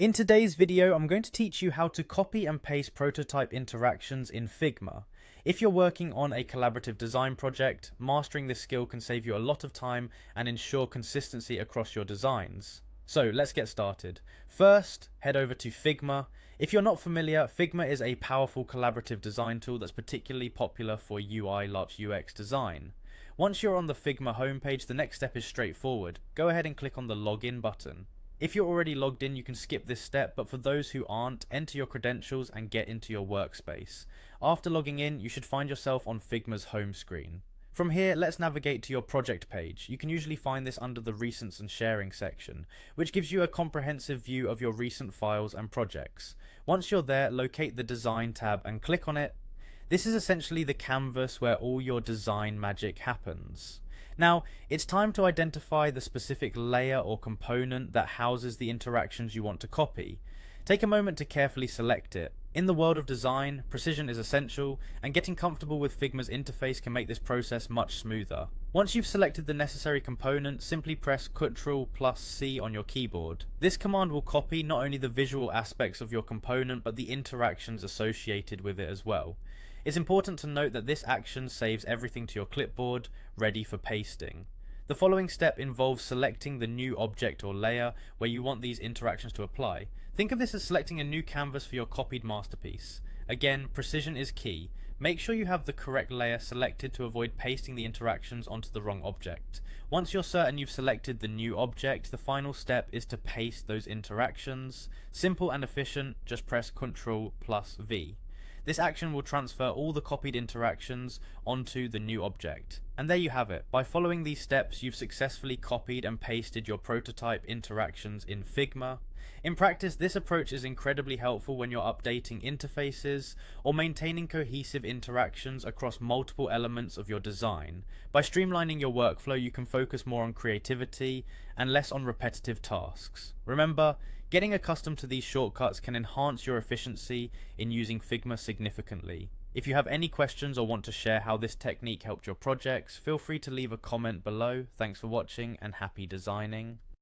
In today's video, I'm going to teach you how to copy and paste prototype interactions in Figma. If you're working on a collaborative design project, mastering this skill can save you a lot of time and ensure consistency across your designs. So let's get started. First, head over to Figma. If you're not familiar, Figma is a powerful collaborative design tool that's particularly popular for UI/UX design. Once you're on the Figma homepage, the next step is straightforward. Go ahead and click on the login button. If you're already logged in, you can skip this step, but for those who aren't, enter your credentials and get into your workspace. After logging in, you should find yourself on Figma's home screen. From here, let's navigate to your project page. You can usually find this under the Recents and Sharing section, which gives you a comprehensive view of your recent files and projects. Once you're there, locate the Design tab and click on it. This is essentially the canvas where all your design magic happens. Now, it's time to identify the specific layer or component that houses the interactions you want to copy. Take a moment to carefully select it. In the world of design, precision is essential, and getting comfortable with Figma's interface can make this process much smoother. Once you've selected the necessary component, simply press Ctrl+C on your keyboard. This command will copy not only the visual aspects of your component, but the interactions associated with it as well. It's important to note that this action saves everything to your clipboard, ready for pasting. The following step involves selecting the new object or layer where you want these interactions to apply. Think of this as selecting a new canvas for your copied masterpiece. Again, precision is key. Make sure you have the correct layer selected to avoid pasting the interactions onto the wrong object. Once you're certain you've selected the new object, the final step is to paste those interactions. Simple and efficient, just press Ctrl+V. This action will transfer all the copied interactions onto the new object. And there you have it. By following these steps, you've successfully copied and pasted your prototype interactions in Figma. In practice, this approach is incredibly helpful when you're updating interfaces or maintaining cohesive interactions across multiple elements of your design. By streamlining your workflow, you can focus more on creativity and less on repetitive tasks. Remember, getting accustomed to these shortcuts can enhance your efficiency in using Figma significantly. If you have any questions or want to share how this technique helped your projects, feel free to leave a comment below. Thanks for watching and happy designing.